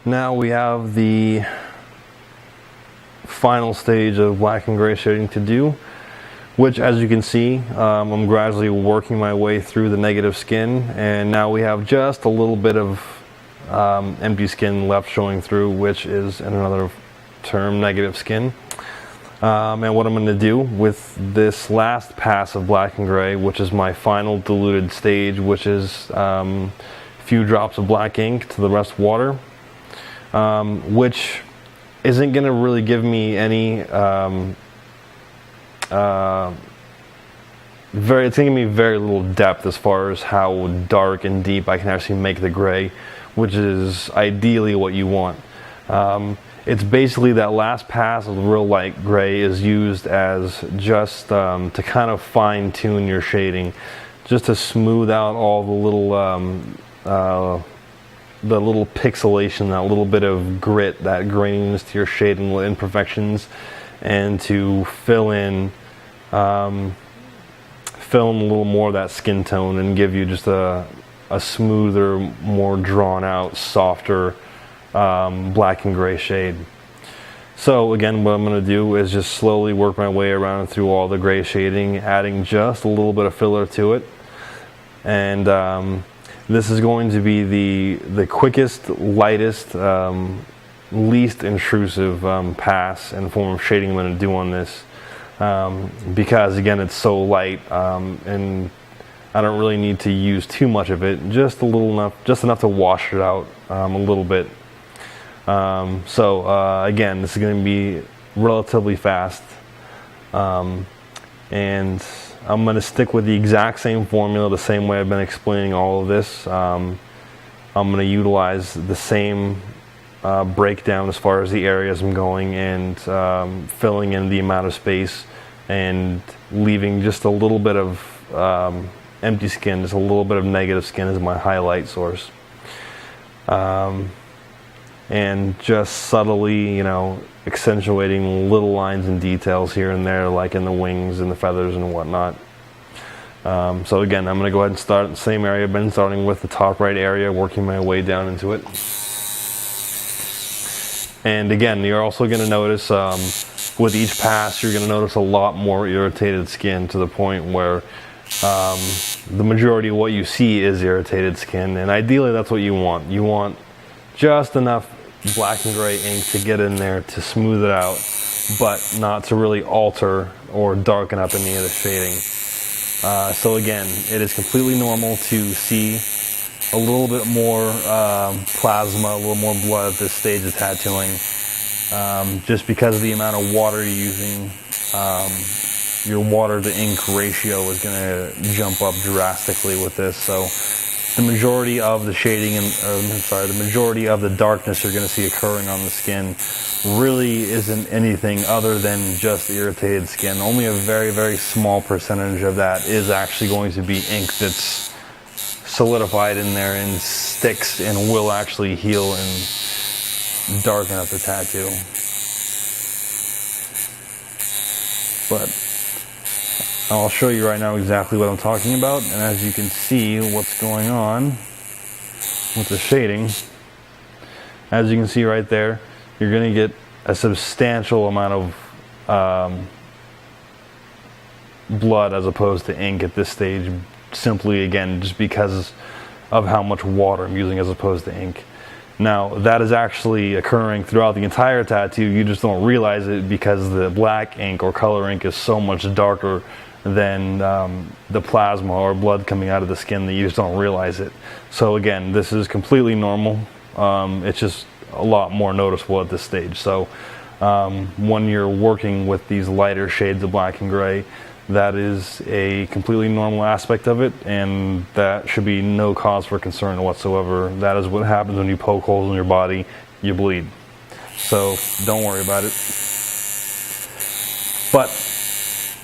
Now we have the final stage of black and gray shading to do, which, as you can see, I'm gradually working my way through the negative skin, and now we have just a little bit of empty skin left showing through, which is, in another term, negative skin. And what I'm going to do with this last pass of black and gray, which is my final diluted stage, which is a few drops of black ink to the rest water, which isn't going to really give me any it's going to give me very little depth as far as how dark and deep I can actually make the gray, which is ideally what you want. It's basically that last pass of the real light gray is used as just to kind of fine tune your shading, just to smooth out all the little pixelation, that little bit of grit, that graininess to your shading, little imperfections, and to fill in a little more of that skin tone and give you just a smoother, more drawn out, softer black and gray shade. So again, what I'm going to do is just slowly work my way around through all the gray shading, adding just a little bit of filler to it. And this is going to be the quickest, lightest, least intrusive pass and form of shading I'm going to do on this, because again, it's so light, and I don't really need to use too much of it, just enough to wash it out a little bit. So again, this is going to be relatively fast, and I'm going to stick with the exact same formula, the same way I've been explaining all of this. I'm going to utilize the same breakdown as far as the areas I'm going, and filling in the amount of space and leaving just a little bit of empty skin, just a little bit of negative skin as my highlight source. And just subtly, accentuating little lines and details here and there, like in the wings and the feathers and whatnot. So again, I'm going to go ahead and start in the same area I've been starting with, the top right area, working my way down into it. And again, you're also going to notice with each pass, you're going to notice a lot more irritated skin, to the point where the majority of what you see is irritated skin, and ideally that's what you want. You want just enough black and gray ink to get in there to smooth it out, but not to really alter or darken up any of the shading. So again, it is completely normal to see a little bit more plasma, a little more blood at this stage of tattooing, just because of the amount of water you're using. Your water to ink ratio is going to jump up drastically with this. So the majority of the shading, the majority of the darkness you're going to see occurring on the skin really isn't anything other than just irritated skin. Only a very, very small percentage of that is actually going to be ink that's solidified in there and sticks and will actually heal and darken up the tattoo. But I'll show you right now exactly what I'm talking about, and as you can see what's going on with the shading, as you can see right there, you're going to get a substantial amount of blood as opposed to ink at this stage, simply again just because of how much water I'm using as opposed to ink. Now that is actually occurring throughout the entire tattoo, you just don't realize it because the black ink or color ink is so much darker than the plasma or blood coming out of the skin that you just don't realize it. So again, this is completely normal. It's just a lot more noticeable at this stage. So when you're working with these lighter shades of black and gray, that is a completely normal aspect of it, and that should be no cause for concern whatsoever. That is what happens when you poke holes in your body, you bleed. So don't worry about it. But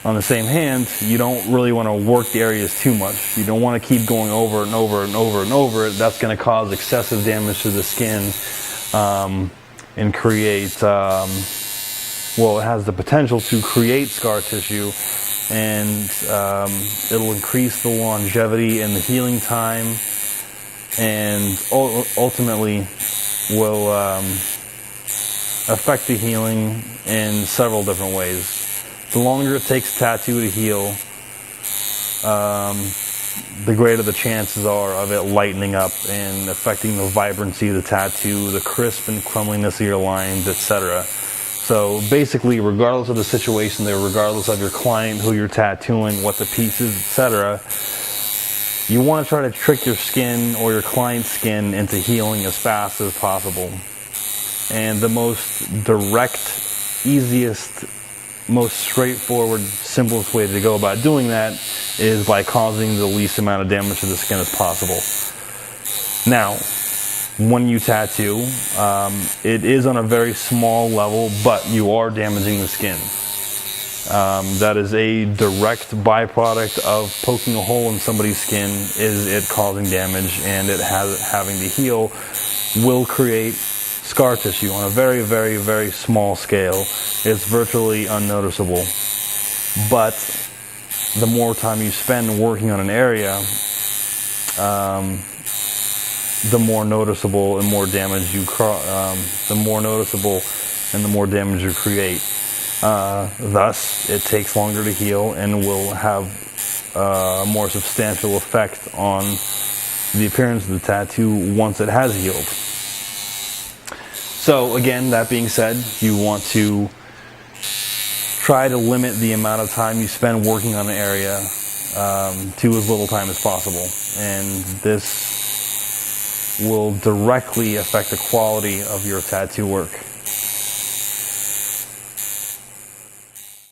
on the same hand, you don't really want to work the areas too much. You don't want to keep going over and over and over and over it. That's going to cause excessive damage to the skin and create, well, it has the potential to create scar tissue, and it'll increase the longevity and the healing time, and ultimately will affect the healing in several different ways. The longer it takes a tattoo to heal, the greater the chances are of it lightening up and affecting the vibrancy of the tattoo, the crisp and crumbliness of your lines, etc. So basically, regardless of the situation there, regardless of your client, who you're tattooing, what the piece is, etc., you want to try to trick your skin or your client's skin into healing as fast as possible. And the most direct, easiest, most straightforward, simplest way to go about doing that is by causing the least amount of damage to the skin as possible. Now, when you tattoo, it is on a very small level, but you are damaging the skin. That is a direct byproduct of poking a hole in somebody's skin, is it causing damage, and it having to heal will create scar tissue on a very, very, very small scale. It's virtually unnoticeable. But the more time you spend working on an area, the more noticeable and more damage you create. Thus, it takes longer to heal and will have a more substantial effect on the appearance of the tattoo once it has healed. So again, that being said, you want to try to limit the amount of time you spend working on an area to as little time as possible. And this will directly affect the quality of your tattoo work.